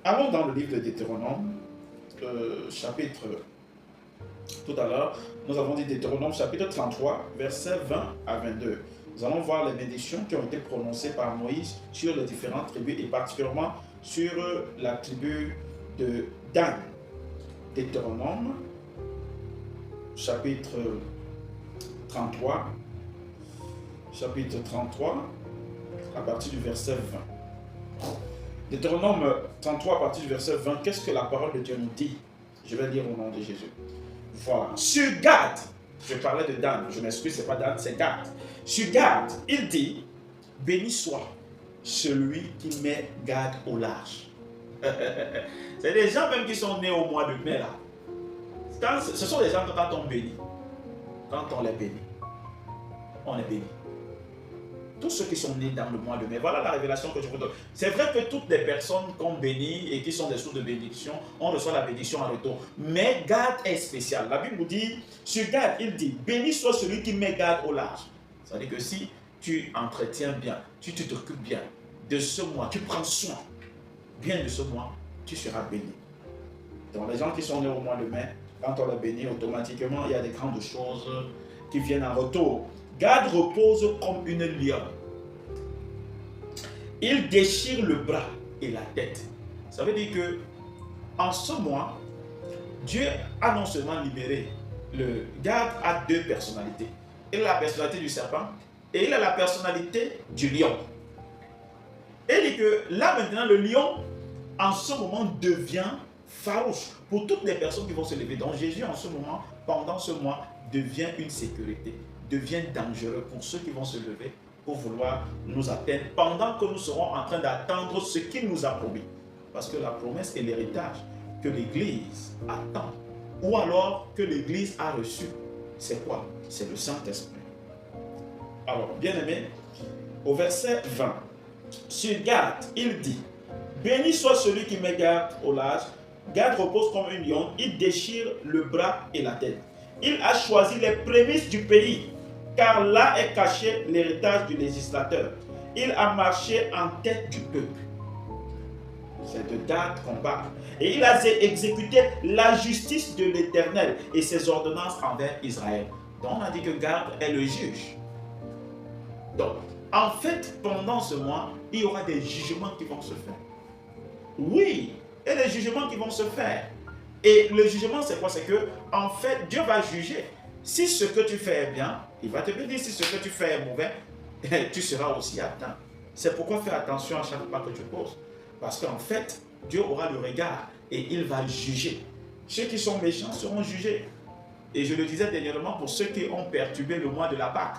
Allons dans le livre de Deutéronome, chapitre, tout à l'heure, nous avons dit Deutéronome chapitre 33, versets 20 à 22. Nous allons voir les bénédictions qui ont été prononcées par Moïse sur les différentes tribus et particulièrement sur la tribu de Dan. Deutéronome, chapitre 33, à partir du verset 20. Deutéronome 33, à partir du verset 20, qu'est-ce que la parole de Dieu nous dit? Je vais lire au nom de Jésus. Voilà. Sur Gad, je parlais de Dan, je m'excuse, ce n'est pas Dan, c'est Gad. Sur Gad, il dit, béni soit celui qui met Gad au large. C'est des gens même qui sont nés au mois de mai là. Ce sont des gens que quand on bénit, quand on les bénit, on est béni. Tous ceux qui sont nés dans le mois de mai, voilà la révélation que je vous donne. C'est vrai que toutes les personnes qu'on bénit et qui sont des sources de bénédiction, on reçoit la bénédiction en retour. Mais Gad est spécial. La Bible nous dit, sur Gad, il dit, béni soit celui qui met Gad au large. C'est-à-dire que si tu entretiens bien, tu t'occupes bien de ce mois, tu prends soin bien de ce mois, tu seras béni. Donc les gens qui sont nés au mois de mai, quand on les bénit, automatiquement, il y a des grandes choses qui viennent en retour. Gad repose comme une lionne. Il déchire le bras et la tête. Ça veut dire que en ce mois, Dieu a non seulement libéré le Gad a deux personnalités. Il a la personnalité du serpent et il a la personnalité du lion. Et il dit que là maintenant, le lion, en ce moment, devient farouche pour toutes les personnes qui vont se lever. Donc Jésus, en ce moment, pendant ce mois, devient une sécurité, devient dangereux pour ceux qui vont se lever pour vouloir nous atteindre pendant que nous serons en train d'attendre ce qu'il nous a promis. Parce que la promesse et l'héritage que l'Église attend, ou alors que l'Église a reçu, c'est quoi? C'est le Saint-Esprit. Alors, bien-aimé, au verset 20, sur Gad, il dit, béni soit celui qui met Gad au large. Gad repose comme une lionne, il déchire le bras et la tête. Il a choisi les prémices du pays, car là est caché l'héritage du législateur. Il a marché en tête du peuple. C'est de Gad qu'on parle. Et il a exécuté la justice de l'Éternel et ses ordonnances envers Israël. Donc on a dit que Gad est le juge. Donc, en fait, pendant ce mois, il y aura des jugements qui vont se faire. Oui, et les jugements qui vont se faire. Et le jugement, c'est quoi? C'est que, en fait, Dieu va juger. Si ce que tu fais est bien, il va te bénir. Si ce que tu fais est mauvais, tu seras aussi atteint. C'est pourquoi fais attention à chaque pas que tu poses. Parce qu'en fait, Dieu aura le regard et il va juger. Ceux qui sont méchants seront jugés. Et je le disais dernièrement pour ceux qui ont perturbé le mois de la Pâque.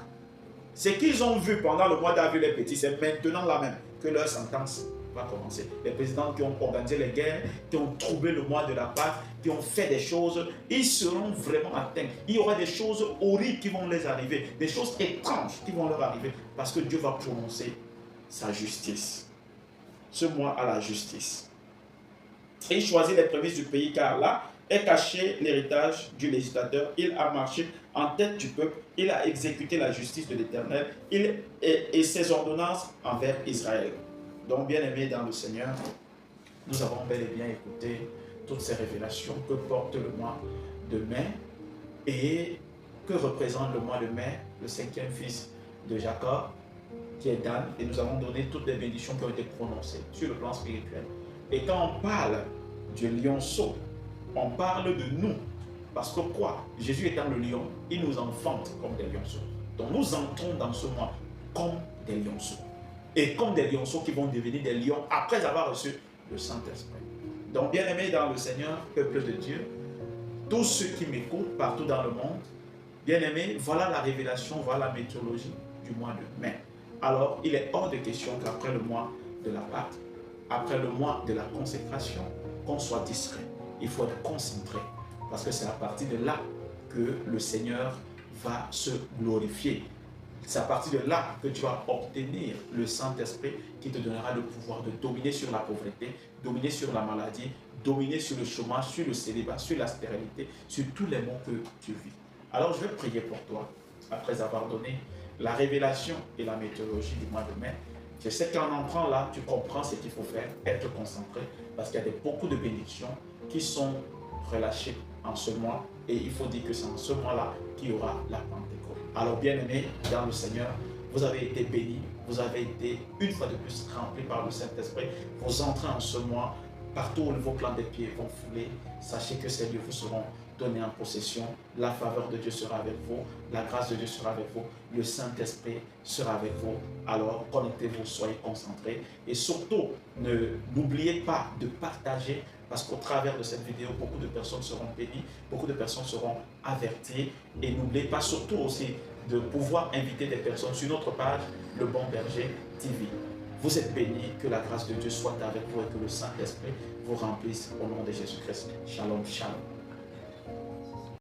Ce qu'ils ont vu pendant le mois d'avril les petits, c'est maintenant là même que leur sentence va commencer. Les présidents qui ont organisé les guerres, qui ont troublé le mois de la Pâque, qui ont fait des choses, ils seront vraiment atteints. Il y aura des choses horribles qui vont les arriver, des choses étranges qui vont leur arriver, parce que Dieu va prononcer sa justice. Ce mois à la justice. Et il choisit les prémices du pays, car là est caché l'héritage du législateur. Il a marché en tête du peuple, il a exécuté la justice de l'Éternel et ses ordonnances envers Israël. Donc, bien-aimés dans le Seigneur, nous avons bel et bien écouté toutes ces révélations que porte le mois de mai et que représente le mois de mai, le cinquième fils de Jacob, qui est Dan, et nous avons donné toutes les bénédictions qui ont été prononcées sur le plan spirituel. Et quand on parle du lionceau, on parle de nous. Parce que quoi? Jésus étant le lion, il nous enfante comme des lionceaux. Donc nous entrons dans ce mois comme des lionceaux. Et comme des lionceaux qui vont devenir des lions après avoir reçu le Saint-Esprit. Donc bien-aimés dans le Seigneur, peuple de Dieu, tous ceux qui m'écoutent partout dans le monde, bien-aimés, voilà la révélation, voilà la météorologie du mois de mai. Alors il est hors de question qu'après le mois de la Pâque, après le mois de la consécration, qu'on soit distrait. Il faut être concentré. Parce que c'est à partir de là que le Seigneur va se glorifier. C'est à partir de là que tu vas obtenir le Saint-Esprit qui te donnera le pouvoir de dominer sur la pauvreté, dominer sur la maladie, dominer sur le chômage, sur le célibat, sur la stérilité, sur tous les maux que tu vis. Alors je vais prier pour toi, après avoir donné la révélation et la météorologie du mois de mai. Je sais qu'en entrant là, tu comprends ce qu'il faut faire, être concentré, parce qu'il y a beaucoup de bénédictions qui sont relâchées en ce mois, et il faut dire que c'est en ce mois-là qu'il y aura la Pentecôte. Alors bien aimés dans le Seigneur, vous avez été bénis, vous avez été une fois de plus remplis par le Saint-Esprit. Vous entrez en ce mois, partout où vos plans des pieds vont fouler, sachez que ces lieux vous seront donnés en possession. La faveur de Dieu sera avec vous, la grâce de Dieu sera avec vous, le Saint-Esprit sera avec vous. Alors connectez-vous, soyez concentrés et surtout n'oubliez pas de partager, parce qu'au travers de cette vidéo, beaucoup de personnes seront bénies, beaucoup de personnes seront averties. Et n'oubliez pas surtout aussi de pouvoir inviter des personnes sur notre page, Le Bon Berger TV. Vous êtes bénis, que la grâce de Dieu soit avec vous et que le Saint-Esprit vous remplisse au nom de Jésus-Christ. Shalom, shalom.